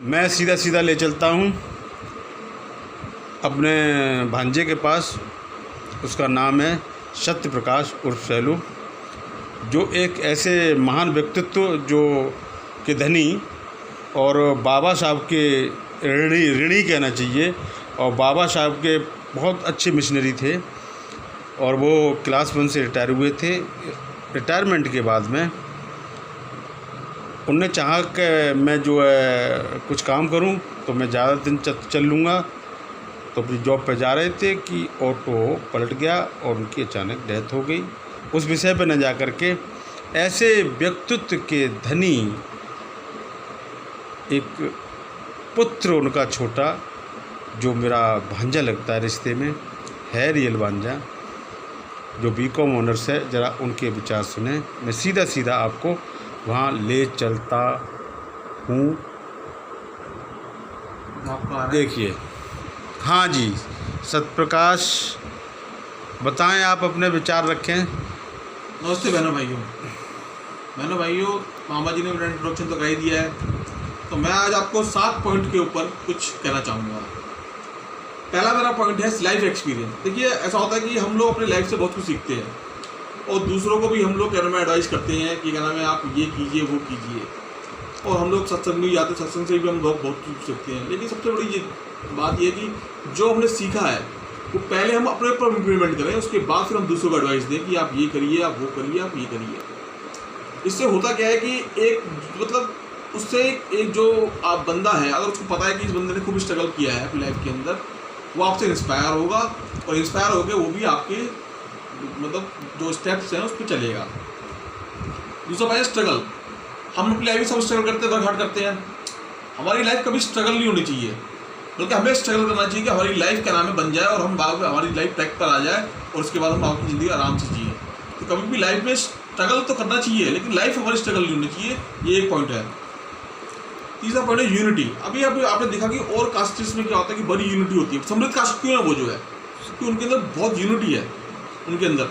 मैं सीधा सीधा ले चलता हूँ अपने भांजे के पास। उसका नाम है सत्य प्रकाश उर्फ सैलू, जो एक ऐसे महान व्यक्तित्व जो के धनी और बाबा साहब के ऋणी कहना चाहिए, और बाबा साहब के बहुत अच्छे मिशनरी थे। और वो क्लास 1 से रिटायर हुए थे। रिटायरमेंट के बाद में उनने चाहा कि मैं जो है कुछ काम करूं, तो मैं ज़्यादा दिन चल लूँगा। तो अपनी जॉब पर जा रहे थे कि ऑटो पलट गया और उनकी अचानक डेथ हो गई। उस विषय पर न जा कर के ऐसे व्यक्तित्व के धनी एक पुत्र उनका छोटा, जो मेरा भांजा लगता है, रिश्ते में है रियल भांजा, जो बीकॉम ऑनर्स है, ज़रा उनके विचार सुने। मैं सीधा सीधा आपको वहाँ ले चलता हूँ। देखिए, हाँ जी सत्यप्रकाश, बताएं, आप अपने विचार रखें। नमस्ते बहनों भाइयों, मामा जी ने मेरा इंट्रोडक्शन तो कर ही दिया है, तो मैं आज आपको 7 पॉइंट के ऊपर कुछ कहना चाहूँगा। पहला मेरा पॉइंट है लाइफ एक्सपीरियंस। देखिए, ऐसा होता है कि हम लोग अपनी लाइफ से बहुत कुछ सीखते हैं और दूसरों को भी हम लोग कहने में एडवाइस करते हैं कि कहना में आप ये कीजिए वो कीजिए, और हम लोग सत्संग में जाते, सत्संग से भी हम लोग बहुत कुछ सीखते हैं। लेकिन सबसे बड़ी ये बात यह कि जो हमने सीखा है वो पहले हम अपने ऊपर इम्प्लीमेंट करें, उसके बाद फिर हम दूसरों को एडवाइस दें कि आप ये करिए, आप वो करिए, आप ये करिए। इससे होता क्या है कि एक मतलब उससे एक जो आप बंदा है, अगर उसको पता है कि इस बंदे ने खूब स्ट्रगल किया है अपनी लाइफ के अंदर, वो आपसे इंस्पायर होगा और इंस्पायर होकर वो भी आपके मतलब जो स्टेप्स हैं उस पर चलेगा। दूसरा बात है स्ट्रगल। हम अपनी लाइफ में सब स्ट्रगल करते हैं, वर्क हार्ड करते हैं। हमारी लाइफ कभी स्ट्रगल नहीं होनी चाहिए, बल्कि हमें स्ट्रगल करना चाहिए कि हमारी लाइफ क्या नाम है बन जाए और हम बाद में हमारी लाइफ ट्रैक पर आ जाए और उसके बाद हम आपकी ज़िंदगी आराम से जिए। तो कभी भी लाइफ में स्ट्रगल तो करना चाहिए, लेकिन लाइफ हमारी स्ट्रगल नहीं होनी चाहिए। ये एक पॉइंट है। तीसरा पॉइंट है यूनिटी। अभी आपने देखा कि और कास्ट्स में क्या होता है कि बड़ी यूनिटी होती है। समृद्ध कास्ट क्यों है वो जो है, क्योंकि उनके अंदर बहुत यूनिटी है। उनके अंदर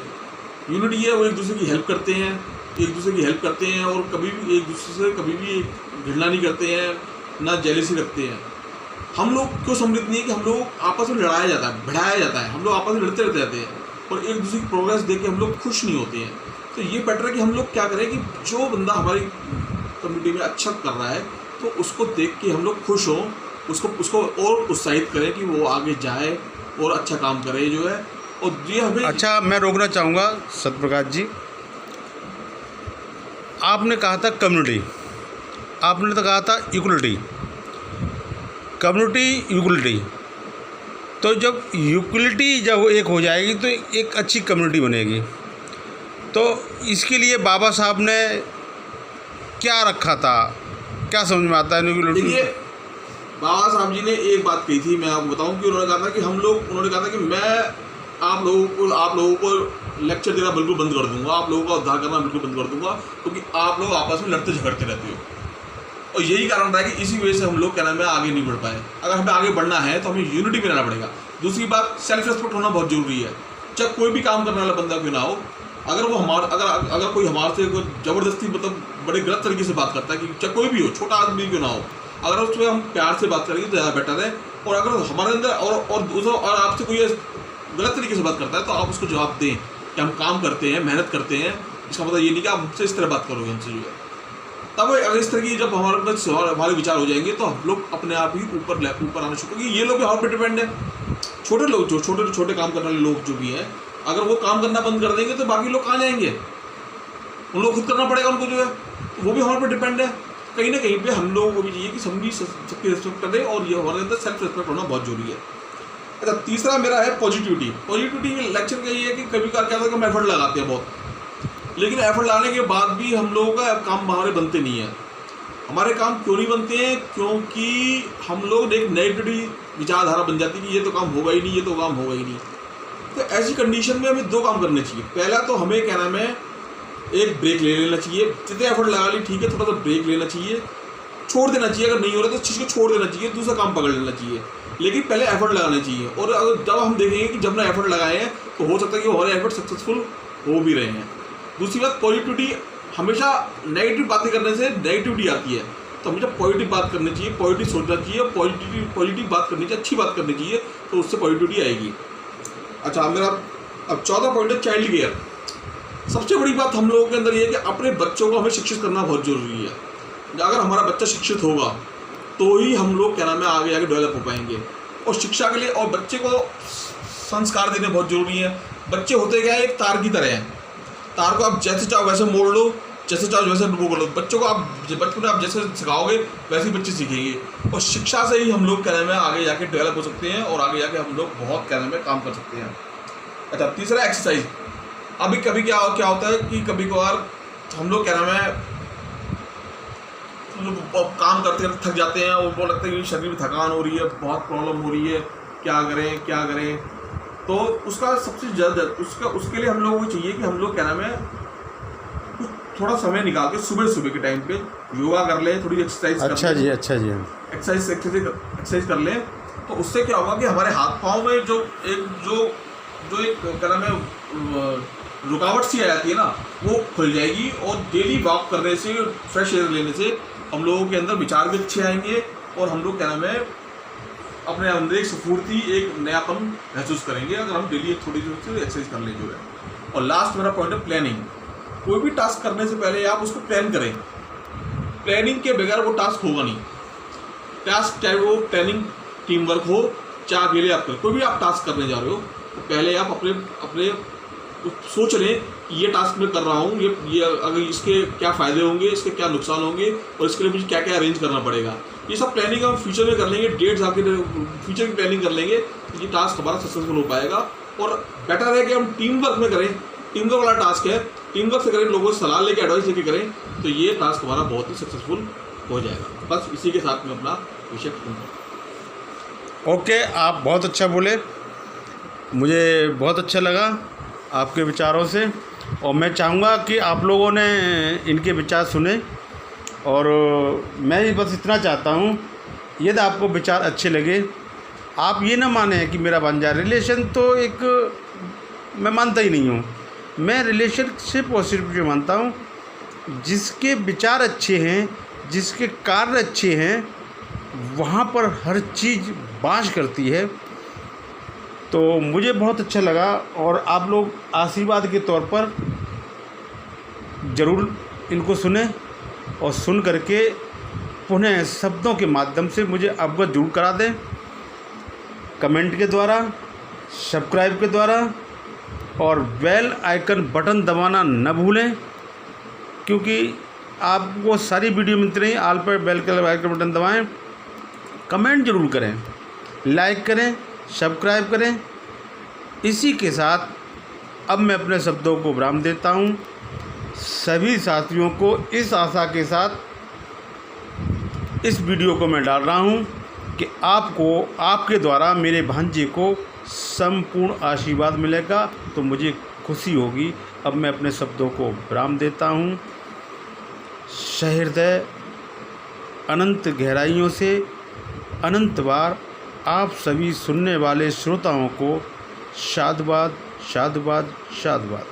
यूनिटी है, वो एक दूसरे की हेल्प करते हैं, और कभी भी एक दूसरे से कभी भी घृणा नहीं करते हैं, ना जेलसी रखते हैं। हम लोग क्यों समृद्ध नहीं है कि हम लोग आपस में लड़ाया जाता है, बढ़ाया जाता है, हम लोग आपस में लड़ते रहते रहते हैं और एक दूसरे की प्रोग्रेस देख के हम लोग खुश नहीं होते हैं। तो ये बेटर है कि हम लोग क्या करें कि जो बंदा हमारी कम्युनिटी में अच्छा कर रहा है तो उसको देख के हम लोग खुश हों, उसको और उत्साहित करें कि वो आगे जाए और अच्छा काम करे जो है। और ये हमें अच्छा, मैं रोकना चाहूँगा सत्यप्रकाश जी। आपने कहा था कम्युनिटी, आपने तो कहा था इक्वलिटी, कम्युनिटी इक्वलिटी। तो जब इक्वलिटी जब एक हो जाएगी तो एक अच्छी कम्युनिटी बनेगी। तो इसके लिए बाबा साहब ने क्या रखा था, क्या समझ में आता है? देखिए, बाबा साहब जी ने एक बात कही थी, मैं आपको बताऊं कि उन्होंने कहा था कि उन्होंने कहा था कि मैं आप लोगों को लेक्चर देना बिल्कुल बंद कर दूंगा, आप लोगों का उद्धार करना बिल्कुल बंद कर दूंगा, क्योंकि आप लोग आपस में लड़ते झगड़ते रहते हो। और यही कारण था कि इसी वजह से हम लोग क्या नाम है आगे नहीं बढ़ पाए। अगर हमें आगे बढ़ना है तो हमें यूनिटी में रहना पड़ेगा। दूसरी बात, सेल्फ रिस्पेक्ट होना बहुत जरूरी है। चाहे कोई भी काम करने वाला बंदा क्यों ना हो, अगर वो अगर कोई हमारे से ज़बरदस्ती मतलब बड़े गलत तरीके से बात करता है, कि चाहे कोई भी हो, छोटा आदमी क्यों ना हो, अगर उसमें हम प्यार से बात करेंगे तो ज़्यादा बेटर है। और अगर हमारे अंदर और आपसे कोई गलत तरीके से बात करता है तो आप उसको जवाब दें कि हम काम करते हैं, मेहनत करते हैं। इसका मतलब ये नहीं कि आप मुझसे इस तरह बात करोगे हमसे जो है। तब अगर इस तरह की जब हमारे विचार हो जाएंगे तो हम लोग अपने आप ही ऊपर आना शुरू करेंगे। ये लोग भी हमारे पर डिपेंड है। छोटे लोग जो छोटे काम करने वाले लोग जो भी हैं, अगर वो काम करना बंद कर देंगे तो बाकी लोग कहाँ जाएंगे? उन लोग खुद करना पड़ेगा उनको जो है। तो वो भी हमारे पर डिपेंड है। कहीं ना कहीं पे हम लोगों को भी चाहिए कि सभी सबकी रिस्पेक्ट करें, और ये हमारे अंदर सेल्फ रिस्पेक्ट होना बहुत जरूरी है। अच्छा, तीसरा मेरा है पॉजिटिविटी। पॉजिटिविटी में लेक्चर का ये है कि कभी क्या होता है कि हम एफर्ट लगाते हैं बहुत, लेकिन एफर्ट लगाने के बाद भी हम लोगों का काम हमारे बनते नहीं है। हमारे काम क्यों नहीं बनते हैं? क्योंकि हम लोग एक नेगेटिव विचारधारा बन जाती है कि ये तो काम होगा ही नहीं, ये तो काम होगा ही नहीं। तो ऐसी कंडीशन में हमें 2 काम करने चाहिए। पहला तो हमें क्या नाम है एक ब्रेक ले लेना चाहिए। जितने एफर्ट लगा ली ठीक है, थोड़ा सा ब्रेक लेना चाहिए, छोड़ देना चाहिए। अगर नहीं हो रहा तो चीज़ को छोड़ देना चाहिए, दूसरा काम पकड़ लेना चाहिए, लेकिन पहले एफर्ट लगाना चाहिए। और अगर जब हम देखेंगे कि जब ना एफर्ट लगाए हैं तो हो सकता है कि हमारे एफर्ट सक्सेसफुल हो भी रहे हैं। दूसरी बात, पॉजिटिविटी। हमेशा नेगेटिव बातें करने से नेगेटिविटी आती है, तो हमेशा पॉजिटिव बात करनी चाहिए, पॉजिटिव सोचना चाहिए, पॉजिटिव बात करनी चाहिए, अच्छी बात करनी चाहिए, तो उससे पॉजिटिविटी आएगी। अच्छा, मेरा अब 14 पॉइंट है चाइल्ड केयर। सबसे बड़ी बात हम लोगों के अंदर ये है कि अपने बच्चों को हमें शिक्षित करना बहुत ज़रूरी है। अगर हमारा बच्चा शिक्षित होगा तो ही हम लोग क्या नाम है आगे आगे डेवलप हो पाएंगे। और शिक्षा के लिए और बच्चे को संस्कार देने बहुत ज़रूरी है। बच्चे होते क्या है, एक तार की तरह हैं। तार को आप जैसे चाहो वैसे मोड़ लो, जैसे चाहो वैसे वो कर लो। बच्चों को आप बचपन में आप जैसे सिखाओगे वैसे ही बच्चे सीखेंगे। और शिक्षा से ही हम लोग क्या नाम है आगे जाके डेवलप हो सकते हैं और आगे जाके हम लोग बहुत क्या नाम है काम कर सकते हैं। अच्छा, तीसरा एक्सरसाइज। अभी कभी क्या होता है कि कभी कभार हम लोग क्या नाम है काम करते करते थक जाते हैं और वो लगता है कि शरीर में थकान हो रही है, बहुत प्रॉब्लम हो रही है, क्या करें। तो उसका सबसे ज़्यादा उसके लिए हम लोगों को चाहिए कि हम लोग क्या नाम है कुछ थोड़ा समय निकाल के सुबह के टाइम पे योगा कर लें, थोड़ी एक्सरसाइज कर लें। अच्छा जी एक्सरसाइज कर लें। तो उससे क्या होगा कि हमारे हाथ पाँव में जो एक क्या नाम है रुकावट सी आ जाती है ना, वो खुल जाएगी। और डेली वॉक करने से, फ्रेश एयर लेने से हम लोगों के अंदर विचार भी अच्छे आएंगे और हम लोग क्या नाम है अपने अंदर एक स्फूर्ति, एक नयापन महसूस करेंगे अगर हम डेली थोड़ी सी एक्सरसाइज कर लें जो है। और लास्ट मेरा पॉइंट है प्लानिंग। कोई भी टास्क करने से पहले आप उसको प्लान करें। प्लानिंग के बगैर वो टास्क होगा नहीं। टास्क चाहे वो प्लानिंग टीम वर्क हो चाहे अकेले आप करें, कोई भी आप टास्क करने जा रहे हो तो पहले आप अपने सोच लें कि ये टास्क मैं कर रहा हूँ, ये अगर इसके क्या फ़ायदे होंगे, इसके क्या नुकसान होंगे और इसके लिए मुझे क्या क्या अरेंज करना पड़ेगा। ये सब प्लानिंग हम फ्यूचर में कर लेंगे, डेट्स आके फ्यूचर की प्लानिंग कर लेंगे तो ये टास्क हमारा सक्सेसफुल हो पाएगा। और बेटर है कि हम टीम वर्क में करें। टीम वर्क वाला टास्क है, टीम वर्क से करें, लोगों से सलाह लेके एडवाइस लेके करें तो ये टास्क हमारा बहुत ही सक्सेसफुल हो जाएगा। बस इसी के साथ में अपना विषय खत्म करता हूँ। ओके, आप बहुत अच्छा बोले, मुझे बहुत अच्छा लगा आपके विचारों से। और मैं चाहूँगा कि आप लोगों ने इनके विचार सुने। और मैं बस इतना चाहता हूँ, यदि आपको विचार अच्छे लगे, आप ये ना माने कि मेरा बन जाए रिलेशन। तो एक मैं मानता ही नहीं हूँ। मैं रिलेशनशिप और सिर्फ जो मानता हूँ जिसके विचार अच्छे हैं, जिसके कार्य अच्छे हैं, वहाँ पर हर चीज़ बाँच करती है। तो मुझे बहुत अच्छा लगा और आप लोग आशीर्वाद के तौर पर ज़रूर इनको सुने और सुन करके पुनः शब्दों के माध्यम से मुझे अवगत जरूर करा दें, कमेंट के द्वारा, सब्सक्राइब के द्वारा और बेल आइकन बटन दबाना न भूलें, क्योंकि आपको सारी वीडियो मिलती रही। ऑल पर बेल के आइकन बटन दबाएं, कमेंट जरूर करें, लाइक करें, सब्सक्राइब करें। इसी के साथ अब मैं अपने शब्दों को विराम देता हूँ। सभी साथियों को इस आशा के साथ इस वीडियो को मैं डाल रहा हूँ कि आपको आपके द्वारा मेरे भांजे को संपूर्ण आशीर्वाद मिलेगा, तो मुझे खुशी होगी। अब मैं अपने शब्दों को विराम देता हूँ। सहृदय अनंत गहराइयों से अनंत बार आप सभी सुनने वाले श्रोताओं को साधुवाद, साधुवाद, साधुवाद।